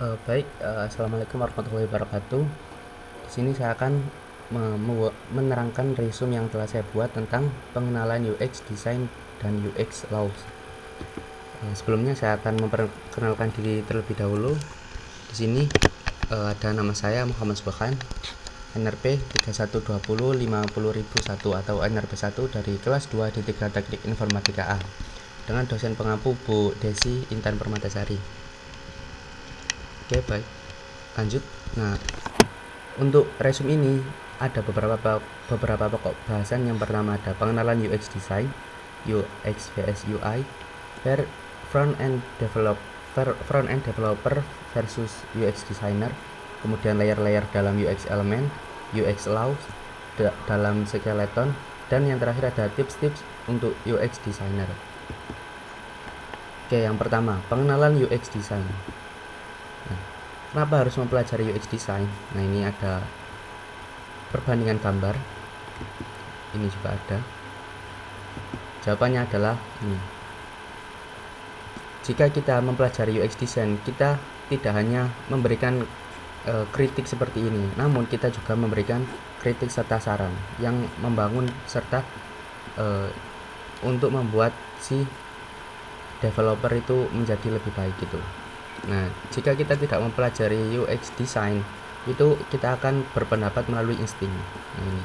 Assalamualaikum warahmatullahi wabarakatuh. Di sini saya akan menerangkan resume yang telah saya buat tentang pengenalan UX Design dan UX Laws. Sebelumnya saya akan memperkenalkan diri terlebih dahulu. Di sini ada nama saya Muhammad Subhan, NRP 3120 atau NRP1 dari kelas 2 D3 Teknik Informatika A dengan dosen pengampu Bu Desi Intan Permatasari. Oke, baik. Lanjut. Nah, untuk resume ini ada beberapa pokok bahasan. Yang pertama ada pengenalan UX Design, UX vs UI, front end developer versus UX designer, kemudian layer-layer dalam UX element, UX laws dalam skeleton, dan yang terakhir ada tips-tips untuk UX designer. Oke, yang pertama pengenalan UX design. Kenapa harus mempelajari UX design? Nah, ini ada perbandingan gambar. Ini juga ada. Jawabannya adalah ini. Jika kita mempelajari UX design, kita tidak hanya memberikan kritik seperti ini, namun kita juga memberikan kritik serta saran yang membangun serta untuk membuat si developer itu menjadi lebih baik gitu. Nah, jika kita tidak mempelajari UX design, itu kita akan berpendapat melalui insting. Nah, ini.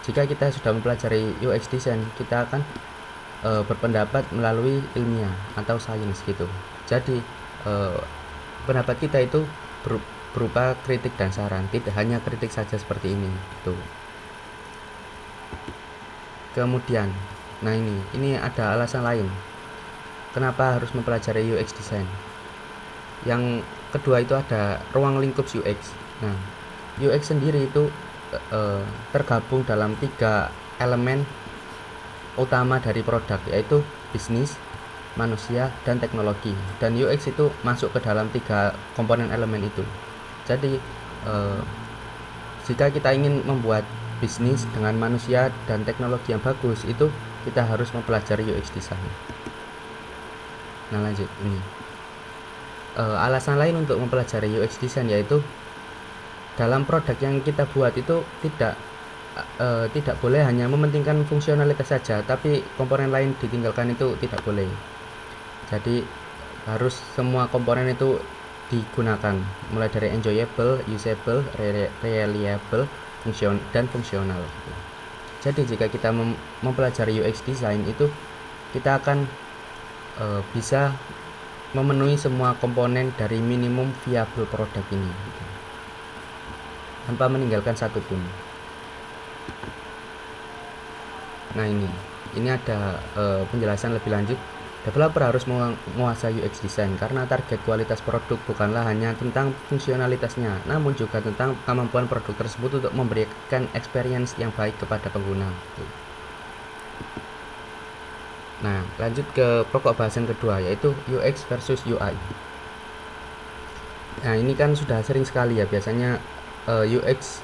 Jika kita sudah mempelajari UX design, kita akan berpendapat melalui ilmiah atau sains gitu. Jadi pendapat kita itu berupa kritik dan saran, tidak hanya kritik saja seperti ini gitu. Kemudian, nah ini ada alasan lain kenapa harus mempelajari UX design. Yang kedua itu ada ruang lingkup UX. Nah, UX sendiri itu tergabung dalam 3 elemen utama dari produk, yaitu bisnis, manusia, dan teknologi. Dan UX itu masuk ke dalam 3 komponen elemen itu. Jadi jika kita ingin membuat bisnis dengan manusia dan teknologi yang bagus, itu kita harus mempelajari UX design. Nah, lanjut ini. Alasan lain untuk mempelajari UX design yaitu dalam produk yang kita buat itu tidak boleh hanya mementingkan fungsionalitas saja, tapi komponen lain ditinggalkan itu tidak boleh. Jadi harus semua komponen itu digunakan, mulai dari enjoyable, usable, reliable, dan fungsional. Jadi jika kita mempelajari UX design itu kita akan bisa memenuhi semua komponen dari minimum viable produk ini tanpa meninggalkan satupun. Nah, ini ada penjelasan lebih lanjut. Developer harus menguasai UX design karena target kualitas produk bukanlah hanya tentang fungsionalitasnya, namun juga tentang kemampuan produk tersebut untuk memberikan experience yang baik kepada pengguna. Nah, lanjut ke pokok bahasan kedua, yaitu UX versus UI. Nah, ini kan sudah sering sekali ya, biasanya UX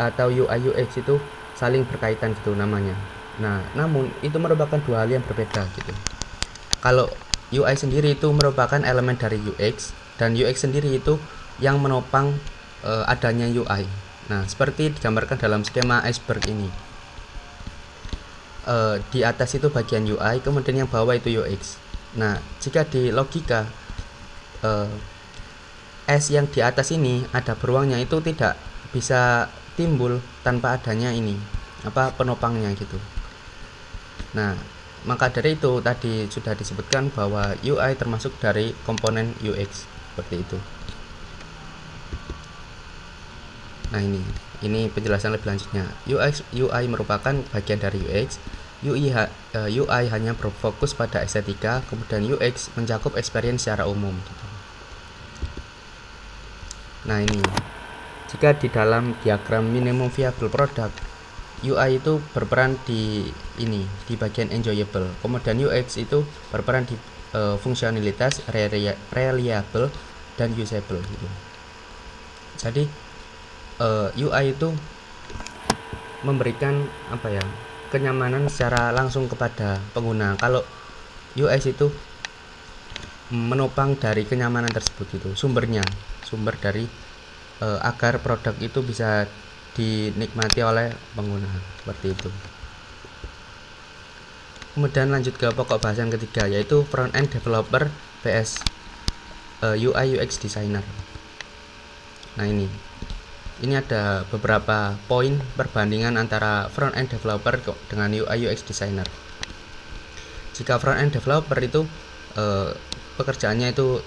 atau UI UX itu saling berkaitan gitu namanya. Nah, namun itu merupakan 2 hal yang berbeda gitu. Kalau UI sendiri itu merupakan elemen dari UX, dan UX sendiri itu yang menopang adanya UI. Nah, seperti digambarkan dalam skema iceberg ini. Di atas itu bagian UI, kemudian yang bawah itu UX. Nah, jika di logika S yang di atas ini ada beruangnya itu tidak bisa timbul tanpa adanya ini penopangnya gitu. Nah, maka dari itu tadi sudah disebutkan bahwa UI termasuk dari komponen UX seperti itu. Nah, ini penjelasan lebih lanjutnya. UI merupakan bagian dari UX. UI hanya berfokus pada estetika, kemudian UX mencakup experience secara umum gitu. Nah, ini jika di dalam diagram minimum viable product, UI itu berperan di bagian enjoyable, kemudian UX itu berperan di fungsionalitas, reliable, dan usable gitu. Jadi UI itu memberikan kenyamanan secara langsung kepada pengguna. Kalau UX itu menopang dari kenyamanan tersebut gitu, sumber dari agar produk itu bisa dinikmati oleh pengguna, seperti itu. Kemudian lanjut ke pokok bahasan ketiga, yaitu front end developer vs UI UX designer. Nah, ini ada beberapa poin perbandingan antara front end developer dengan UI UX designer. Jika front end developer itu pekerjaannya itu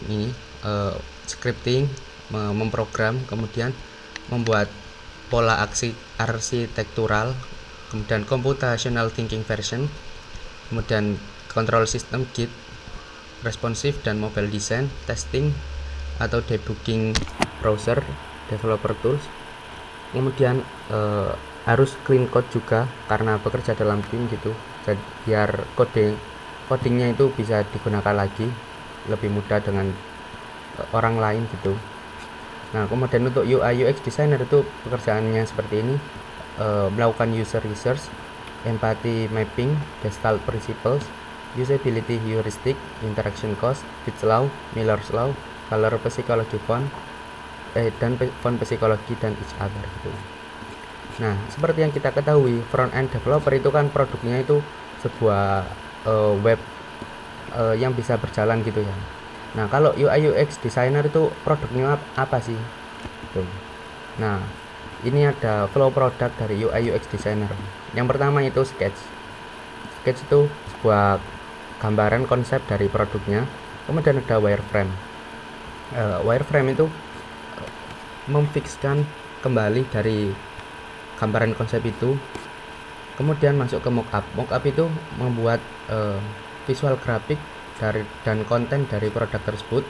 scripting, memprogram, kemudian membuat pola arsitektural, kemudian computational thinking version, kemudian control system, Git, responsive dan mobile design, testing atau debugging browser, developer tools. Kemudian harus clean code juga karena bekerja dalam tim gitu, jadi biar codingnya itu bisa digunakan lagi lebih mudah dengan orang lain gitu. Nah, kemudian untuk UI UX designer itu pekerjaannya seperti ini, melakukan user research, empathy mapping, gestalt principles, usability heuristic, interaction cost, Fitts law, Miller's law, color psychology dan font psychology dan each other gitu. Nah, seperti yang kita ketahui, front end developer itu kan produknya itu sebuah web yang bisa berjalan gitu ya. Nah, kalau UI UX designer itu produknya apa sih? Tuh. Nah, ini ada flow produk dari UI UX designer. Yang pertama itu sketch. Sketch itu sebuah gambaran konsep dari produknya. Kemudian ada wireframe. Wireframe itu memfikskan kembali dari gambaran konsep itu. Kemudian masuk ke mockup. Mockup itu membuat visual grafik dan konten dari produk tersebut.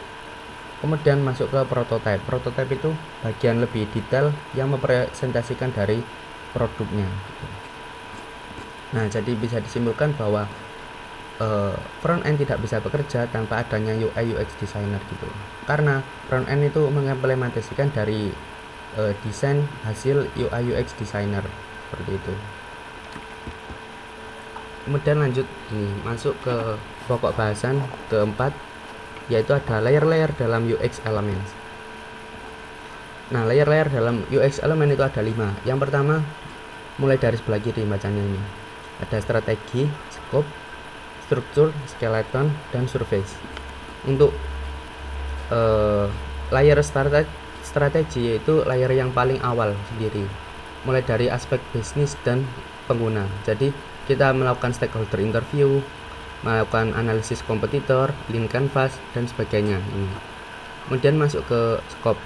Kemudian masuk ke prototype. Prototype itu bagian lebih detail yang mempresentasikan dari produknya. Nah, jadi bisa disimpulkan bahwa front end tidak bisa bekerja tanpa adanya UI UX designer gitu. Karena front end itu mengimplementasikan dari desain hasil UI UX designer, seperti itu. Kemudian lanjut masuk ke pokok bahasan keempat, yaitu ada layer-layer dalam UX elements. Nah, layer-layer dalam UX element itu ada 5. Yang pertama, mulai dari sebelah kiri bacanya ini. Ada strategi, scope, struktur, skeleton, dan surface. Untuk layer strategi yaitu layer yang paling awal sendiri, mulai dari aspek bisnis dan pengguna. Jadi kita melakukan stakeholder interview, melakukan analisis kompetitor, lean canvas, dan sebagainya. Kemudian masuk ke scope,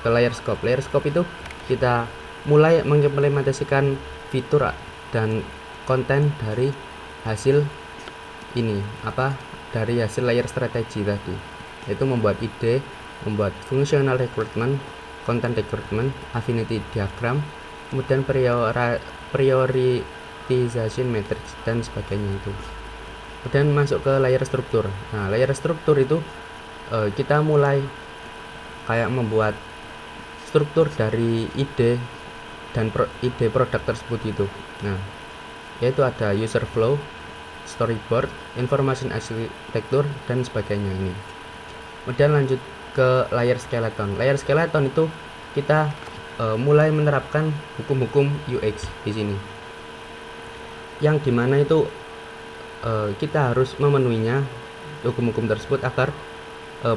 ke layer scope. Layer scope itu kita mulai mengimplementasikan fitur dan konten dari hasil dari hasil layer strategi tadi, yaitu membuat ide, membuat functional recruitment, content recruitment, affinity diagram, kemudian prioritization matrix dan sebagainya itu. Kemudian masuk ke layer struktur. Nah, layer struktur itu kita mulai kayak membuat struktur dari ide dan ide produk tersebut itu. Nah, yaitu ada user flow, storyboard, information architecture, dan sebagainya ini. Kemudian lanjut ke layer skeleton. Layer skeleton itu kita mulai menerapkan hukum-hukum UX di sini, yang dimana itu kita harus memenuhinya hukum-hukum tersebut agar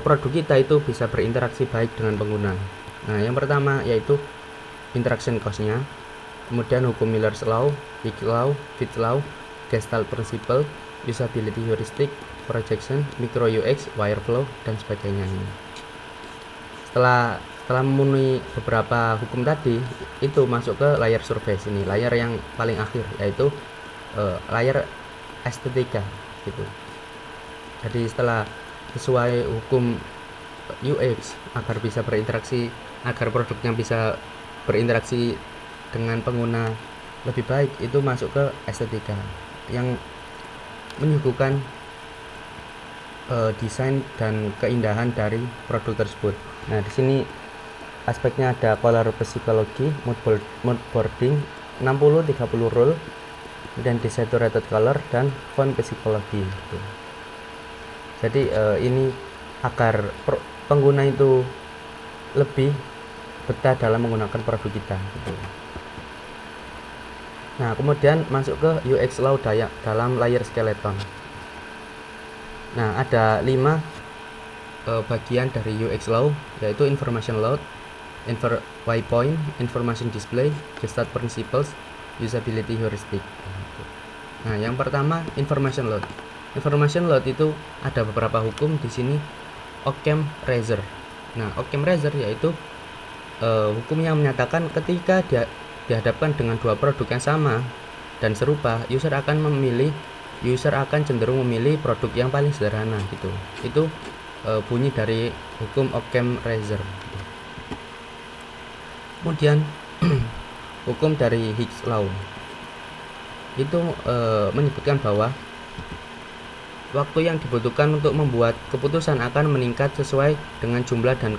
produk kita itu bisa berinteraksi baik dengan pengguna. Nah, yang pertama yaitu interaction cost-nya, kemudian hukum Miller's law, Hicks law, Fitts law, gestalt principle, usability heuristic, projection, micro UX, wireflow, dan sebagainya. Setelah memenuhi beberapa hukum tadi, itu masuk ke layer surface ini, layer yang paling akhir, yaitu layer estetika gitu. Jadi setelah sesuai hukum UX agar bisa berinteraksi, agar produknya bisa berinteraksi dengan pengguna lebih baik, itu masuk ke estetika yang menyuguhkan desain dan keindahan dari produk tersebut. Nah, di sini aspeknya ada color psychology, mood boarding, 60-30 rule, dan desaturated color, dan font psychology gitu. Jadi ini agar pengguna itu lebih betah dalam menggunakan produk kita gitu. Nah, kemudian masuk ke UX law dalam layer skeleton. Nah, ada 5 bagian dari UX law, yaitu information load, waypoint, information display, gestalt principles, usability heuristic. Nah, yang pertama information load. Information load itu ada beberapa hukum di sini. Occam Razor. Nah, Occam Razor yaitu hukum yang menyatakan ketika dihadapkan dengan dua produk yang sama dan serupa, user akan cenderung memilih produk yang paling sederhana gitu. Itu bunyi dari hukum Occam Razor. Kemudian hukum dari Hicks Law itu menyebutkan bahwa waktu yang dibutuhkan untuk membuat keputusan akan meningkat sesuai dengan jumlah dan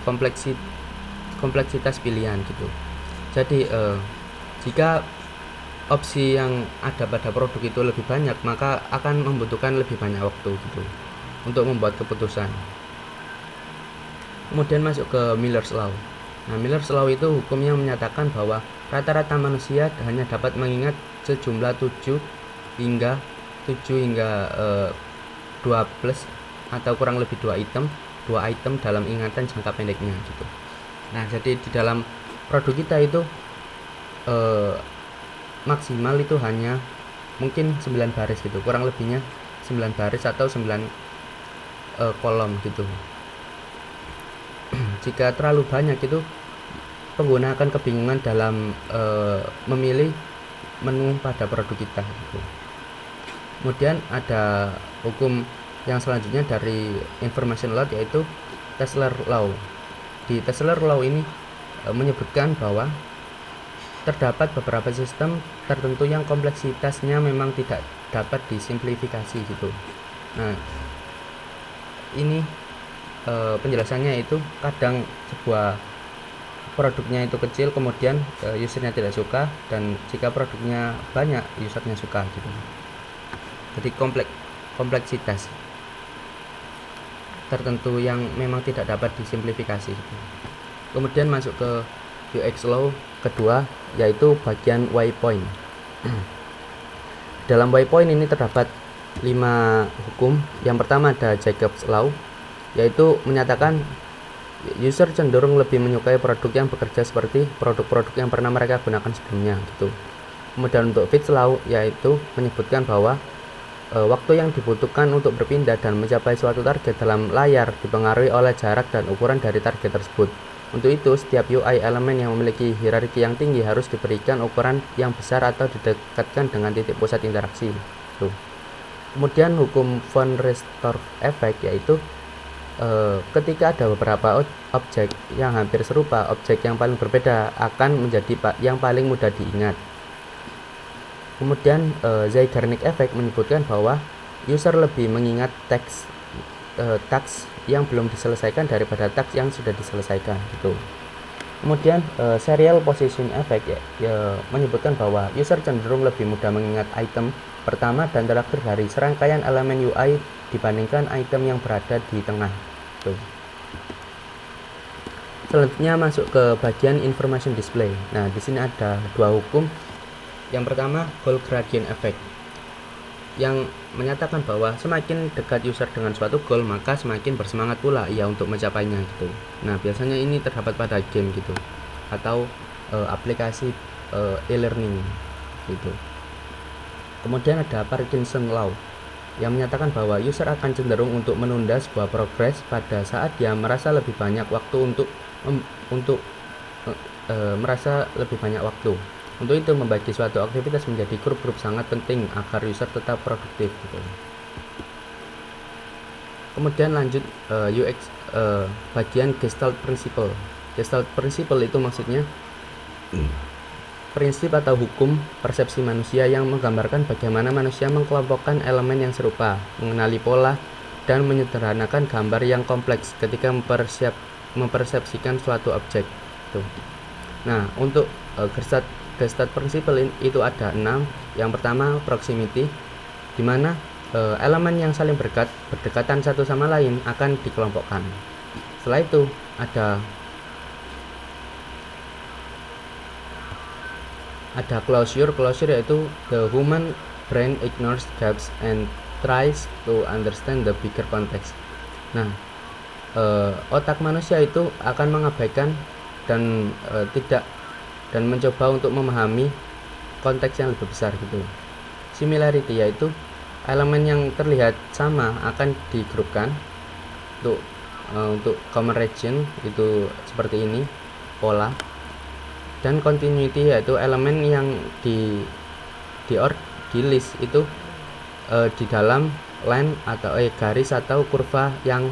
kompleksitas pilihan gitu. Jadi jika opsi yang ada pada produk itu lebih banyak, maka akan membutuhkan lebih banyak waktu gitu untuk membuat keputusan. Kemudian masuk ke Miller's Law. Nah, Miller's Law itu hukum yang menyatakan bahwa rata-rata manusia hanya dapat mengingat sejumlah 7 hingga 2 plus atau kurang lebih 2 item dalam ingatan jangka pendeknya gitu. Nah, jadi di dalam produk kita itu maksimal itu hanya mungkin 9 baris gitu, kurang lebihnya 9 baris atau 9 kolom gitu. Jika terlalu banyak itu pengguna akan kebingungan dalam memilih menu pada produk kita gitu. Kemudian ada hukum yang selanjutnya dari information load, yaitu Tesler Law. Di Tesler Law ini menyebutkan bahwa terdapat beberapa sistem tertentu yang kompleksitasnya memang tidak dapat disimplifikasi gitu. Nah, ini penjelasannya itu kadang sebuah produknya itu kecil, kemudian usernya tidak suka, dan jika produknya banyak usernya suka gitu. Jadi kompleksitas tertentu yang memang tidak dapat disimplifikasi gitu. Kemudian masuk ke UX law kedua, yaitu bagian waypoint. Dalam waypoint ini terdapat 5 hukum. Yang pertama ada Jacobs Law, yaitu menyatakan user cenderung lebih menyukai produk yang bekerja seperti produk-produk yang pernah mereka gunakan sebelumnya gitu. Kemudian untuk Fitts Law, yaitu menyebutkan bahwa waktu yang dibutuhkan untuk berpindah dan mencapai suatu target dalam layar dipengaruhi oleh jarak dan ukuran dari target tersebut. Untuk itu, setiap UI elemen yang memiliki hierarki yang tinggi harus diberikan ukuran yang besar atau didekatkan dengan titik pusat interaksi. Tuh. Kemudian hukum von Restorff effect, yaitu ketika ada beberapa objek yang hampir serupa, objek yang paling berbeda akan menjadi yang paling mudah diingat. Kemudian Zeigarnik Effect menyebutkan bahwa user lebih mengingat task yang belum diselesaikan daripada task yang sudah diselesaikan gitu. Kemudian Serial Position Effect ya, menyebutkan bahwa user cenderung lebih mudah mengingat item pertama dan terakhir dari serangkaian elemen UI dibandingkan item yang berada di tengah gitu. Selanjutnya masuk ke bagian Information Display. Nah, di sini ada 2 hukum. Yang pertama, Goal Gradient Effect, yang menyatakan bahwa semakin dekat user dengan suatu goal, maka semakin bersemangat pula ia untuk mencapainya gitu. Nah, biasanya ini terdapat pada game gitu, atau aplikasi e-learning gitu. Kemudian ada Parkinson Law, yang menyatakan bahwa user akan cenderung untuk menunda sebuah progres pada saat dia merasa lebih banyak waktu merasa lebih banyak waktu. Untuk itu, membagi suatu aktivitas menjadi grup-grup sangat penting agar user tetap produktif gitu. Kemudian lanjut UX bagian Gestalt Principle. Gestalt Principle itu maksudnya prinsip atau hukum persepsi manusia yang menggambarkan bagaimana manusia mengkelompokkan elemen yang serupa, mengenali pola, dan menyederhanakan gambar yang kompleks ketika mempersepsikan suatu objek. Tuh. Nah, untuk Gestalt Principle itu ada 6. Yang pertama, proximity, di mana elemen yang saling berdekatan satu sama lain akan dikelompokkan. Setelah itu ada closure yaitu the human brain ignores gaps and tries to understand the bigger context. Nah, otak manusia itu akan mengabaikan dan mencoba untuk memahami konteks yang lebih besar gitu. Similarity yaitu elemen yang terlihat sama akan digrupkan untuk common region itu seperti ini pola, dan continuity yaitu elemen yang di list itu di dalam line atau garis atau kurva yang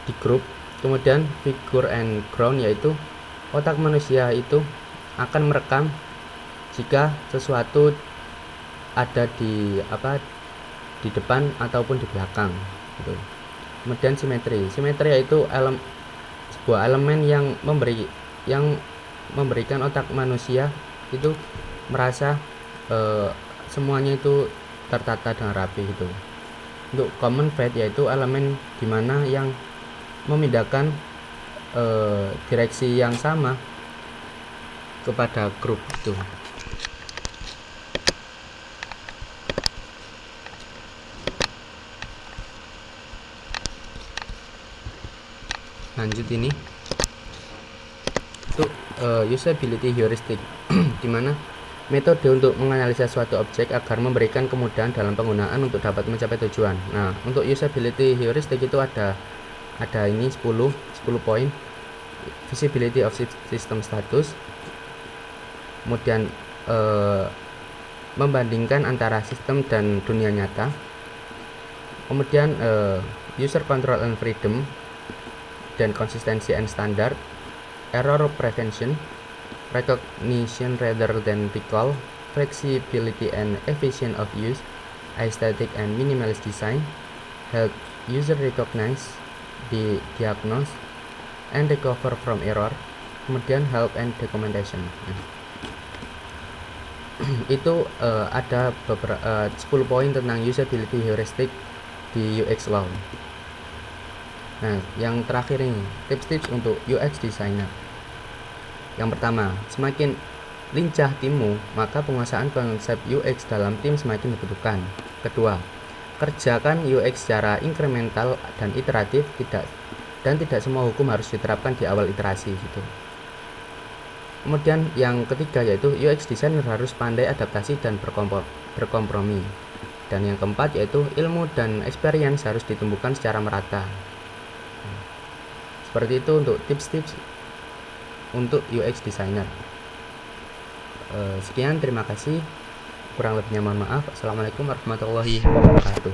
di grup. Kemudian figure and ground yaitu otak manusia itu akan merekam jika sesuatu ada di depan ataupun di belakang gitu. Kemudian simetri yaitu sebuah elemen yang memberikan otak manusia itu merasa semuanya itu tertata dengan rapi gitu. Untuk common thread yaitu elemen dimana yang memindahkan direksi yang sama kepada grup itu. Lanjut ini untuk usability heuristic dimana metode untuk menganalisa suatu objek agar memberikan kemudahan dalam penggunaan untuk dapat mencapai tujuan. Nah, untuk usability heuristic itu ada ini 10 poin. Visibility of system status, kemudian membandingkan antara sistem dan dunia nyata, kemudian user control and freedom dan consistency and standard, error prevention, recognition rather than recall, flexibility and efficient of use, aesthetic and minimalist design, help user recognize, diagnose, and recover from error, kemudian help and documentation. Itu ada beberapa 10 poin tentang usability heuristic di UX Law. Nah, yang terakhir ini tips-tips untuk UX designer. Yang pertama, semakin lincah timmu, maka penguasaan konsep UX dalam tim semakin dibutuhkan. Kedua, kerjakan UX secara incremental dan iteratif, tidak semua hukum harus diterapkan di awal iterasi gitu. Kemudian yang ketiga yaitu UX designer harus pandai adaptasi dan berkompromi. Dan yang keempat yaitu ilmu dan experience harus ditumbuhkan secara merata. Seperti itu untuk tips-tips untuk UX designer. Sekian, terima kasih. Kurang lebihnya mohon maaf. Assalamualaikum warahmatullahi wabarakatuh.